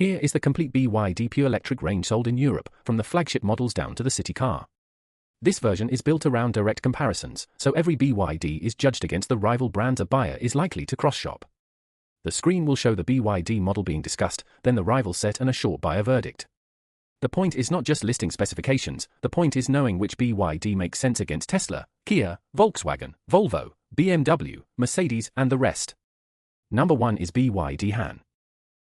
Here is the complete BYD pure electric range sold in Europe, from the flagship models down to the city car. This version is built around direct comparisons, so every BYD is judged against the rival brands a buyer is likely to cross-shop. The screen will show the BYD model being discussed, then the rival set and a short buyer verdict. The point is not just listing specifications, the point is knowing which BYD makes sense against Tesla, Kia, Volkswagen, Volvo, BMW, Mercedes and the rest. Number 1 is BYD Han.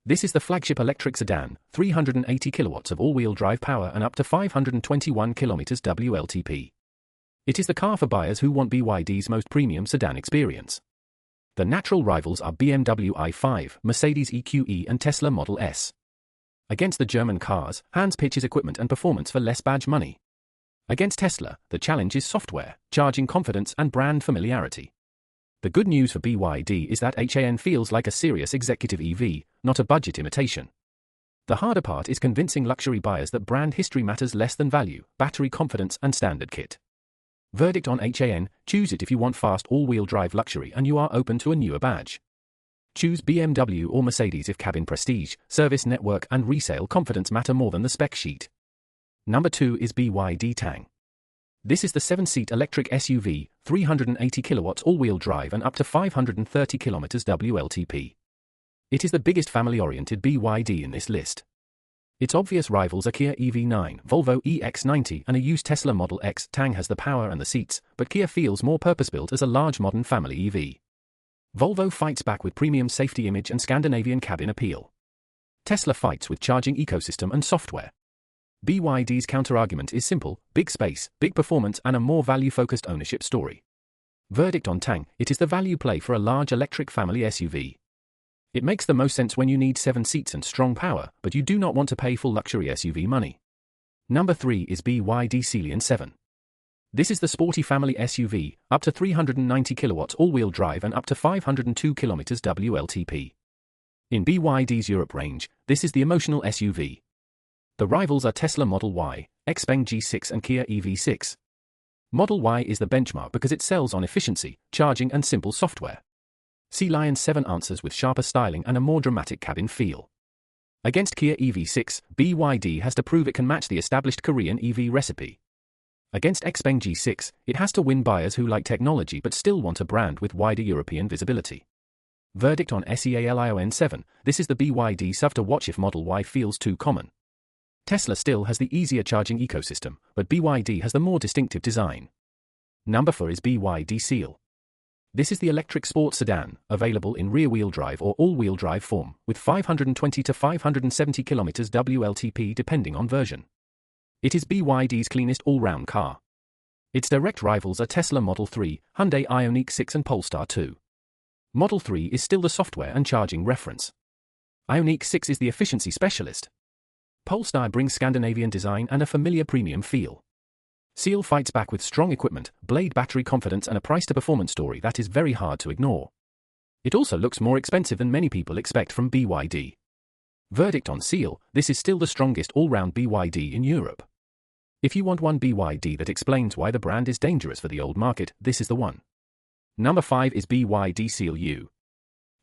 This is the flagship electric sedan, 380 kilowatts of all-wheel drive power and up to 521 kilometers WLTP. It is the car for buyers who want BYD's most premium sedan experience. The natural rivals are BMW i5, Mercedes EQE and Tesla Model S. Against the German cars, Han's pitches equipment and performance for less badge money. Against Tesla, the challenge is software, charging confidence and brand familiarity. The good news for BYD is that Han feels like a serious executive EV, not a budget imitation. The harder part is convincing luxury buyers that brand history matters less than value, battery confidence and standard kit. Verdict on Han: choose it if you want fast all-wheel drive luxury and you are open to a newer badge. Choose BMW or Mercedes if cabin prestige, service network and resale confidence matter more than the spec sheet. Number 2 is BYD Tang. This is the 7-seat electric SUV, 380 kilowatts all-wheel drive and up to 530 kilometers WLTP. It is the biggest family-oriented BYD in this list. Its obvious rivals are Kia EV9, Volvo EX90 and a used Tesla Model X. Tang has the power and the seats, but Kia feels more purpose-built as a large modern family EV. Volvo fights back with premium safety image and Scandinavian cabin appeal. Tesla fights with charging ecosystem and software. BYD's counterargument is simple: big space, big performance and a more value-focused ownership story. Verdict on Tang: it is the value play for a large electric family SUV. It makes the most sense when you need 7 seats and strong power, but you do not want to pay full luxury SUV money. Number 3 is BYD Sealion 7. This is the sporty family SUV, up to 390 kilowatts all-wheel drive and up to 502 kilometers WLTP. In BYD's Europe range, this is the emotional SUV. The rivals are Tesla Model Y, XPeng G6 and Kia EV6. Model Y is the benchmark because it sells on efficiency, charging and simple software. Sealion 7 answers with sharper styling and a more dramatic cabin feel. Against Kia EV6, BYD has to prove it can match the established Korean EV recipe. Against XPeng G6, it has to win buyers who like technology but still want a brand with wider European visibility. Verdict on Sealion 7: this is the BYD SUV to watch if Model Y feels too common. Tesla still has the easier charging ecosystem, but BYD has the more distinctive design. Number 4 is BYD Seal. This is the electric sports sedan, available in rear-wheel drive or all-wheel drive form, with 520 to 570 km WLTP depending on version. It is BYD's cleanest all-round car. Its direct rivals are Tesla Model 3, Hyundai Ioniq 6 and Polestar 2. Model 3 is still the software and charging reference. Ioniq 6 is the efficiency specialist. Polestar brings Scandinavian design and a familiar premium feel. Seal fights back with strong equipment, blade battery confidence and a price-to-performance story that is very hard to ignore. It also looks more expensive than many people expect from BYD. Verdict on Seal: this is still the strongest all-round BYD in Europe. If you want one BYD that explains why the brand is dangerous for the old market, this is the one. Number 5 is BYD Seal U.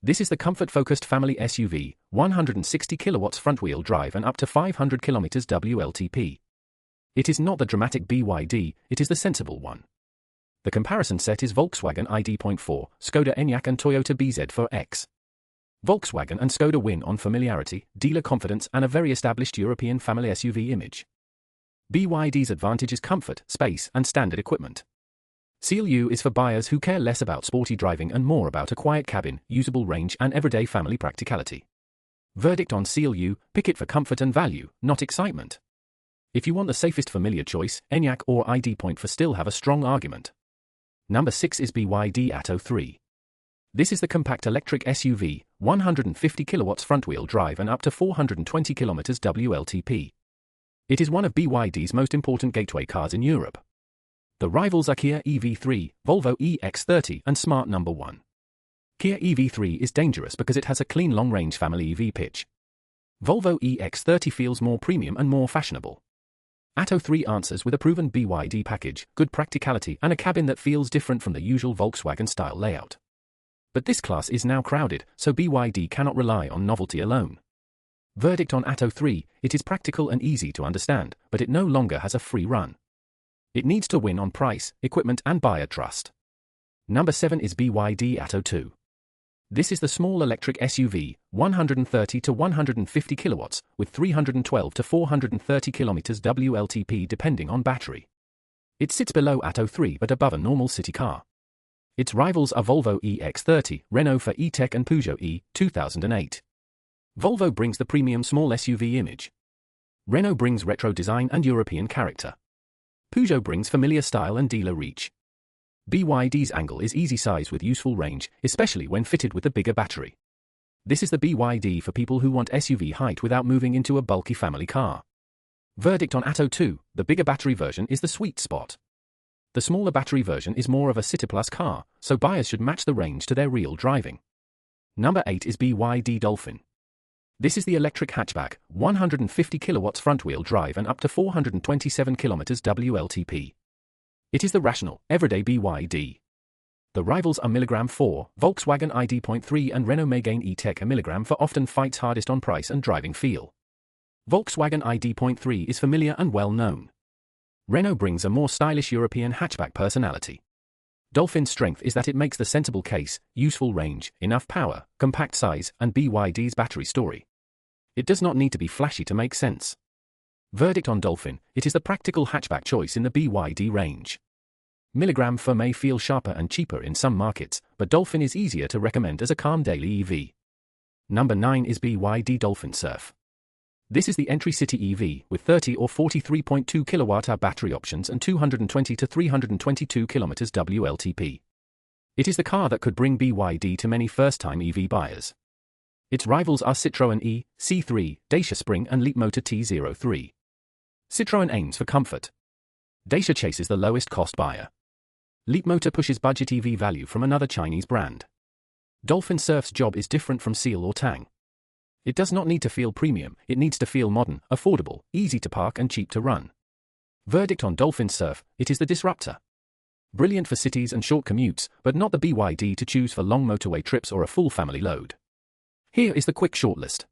This is the comfort-focused family SUV, 160 kilowatts front-wheel drive and up to 500 kilometers WLTP. It is not the dramatic BYD, it is the sensible one. The comparison set is Volkswagen ID.4, Skoda Enyaq and Toyota BZ4X. Volkswagen and Skoda win on familiarity, dealer confidence and a very established European family SUV image. BYD's advantage is comfort, space and standard equipment. Seal U is for buyers who care less about sporty driving and more about a quiet cabin, usable range and everyday family practicality. Verdict on Seal U: pick it for comfort and value, not excitement. If you want the safest familiar choice, Enyaq or ID.4 still have a strong argument. Number 6 is BYD Atto 3. This is the compact electric SUV, 150 kilowatts front-wheel drive and up to 420 kilometers WLTP. It is one of BYD's most important gateway cars in Europe. The rivals are Kia EV3, Volvo EX30 and Smart Number 1. Kia EV3 is dangerous because it has a clean long-range family EV pitch. Volvo EX30 feels more premium and more fashionable. Atto 3 answers with a proven BYD package, good practicality and a cabin that feels different from the usual Volkswagen-style layout. But this class is now crowded, so BYD cannot rely on novelty alone. Verdict on Atto 3, it is practical and easy to understand, but it no longer has a free run. It needs to win on price, equipment and buyer trust. Number 7 is BYD Atto 2. This is the small electric SUV, 130 to 150 kilowatts, with 312 to 430 kilometers WLTP depending on battery. It sits below Atto 3 but above a normal city car. Its rivals are Volvo EX30, Renault for E-Tech and Peugeot E2008. Volvo brings the premium small SUV image. Renault brings retro design and European character. Peugeot brings familiar style and dealer reach. BYD's angle is easy size with useful range, especially when fitted with a bigger battery. This is the BYD for people who want SUV height without moving into a bulky family car. Verdict on Atto 2, the bigger battery version is the sweet spot. The smaller battery version is more of a city plus car, so buyers should match the range to their real driving. Number 8 is BYD Dolphin. This is the electric hatchback, 150 kilowatts front-wheel drive and up to 427 kilometers WLTP. It is the rational, everyday BYD. The rivals are Milligram 4, Volkswagen ID.3 and Renault Megane E-Tech. A Milligram 4 often fights hardest on price and driving feel. Volkswagen ID.3 is familiar and well known. Renault brings a more stylish European hatchback personality. Dolphin's strength is that it makes the sensible case, useful range, enough power, compact size, and BYD's battery story. It does not need to be flashy to make sense. Verdict on Dolphin, it is the practical hatchback choice in the BYD range. Milligram 4 may feel sharper and cheaper in some markets, but Dolphin is easier to recommend as a calm daily EV. Number 9 is BYD Dolphin Surf. This is the entry city EV with 30 or 43.2 kWh battery options and 220 to 322 km WLTP. It is the car that could bring BYD to many first-time EV buyers. Its rivals are Citroën E, C3, Dacia Spring and Leapmotor T03. Citroën aims for comfort. Dacia chases the lowest cost buyer. Leapmotor pushes budget EV value from another Chinese brand. Dolphin Surf's job is different from Seal or Tang. It does not need to feel premium, it needs to feel modern, affordable, easy to park and cheap to run. Verdict on Dolphin Surf, it is the disruptor. Brilliant for cities and short commutes, but not the BYD to choose for long motorway trips or a full family load. Here is the quick shortlist.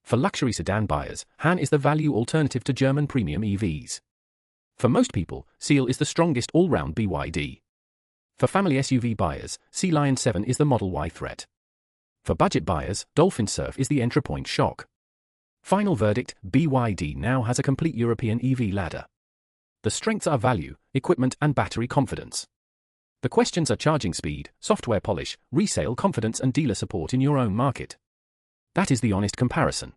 For luxury sedan buyers, Han is the value alternative to German premium EVs. For most people, Seal is the strongest all-round BYD. For family SUV buyers, Sealion 7 is the Model Y threat. For budget buyers, Dolphin Surf is the entry point shock. Final verdict, BYD now has a complete European EV ladder. The strengths are value, equipment and battery confidence. The questions are charging speed, software polish, resale confidence and dealer support in your own market. That is the honest comparison.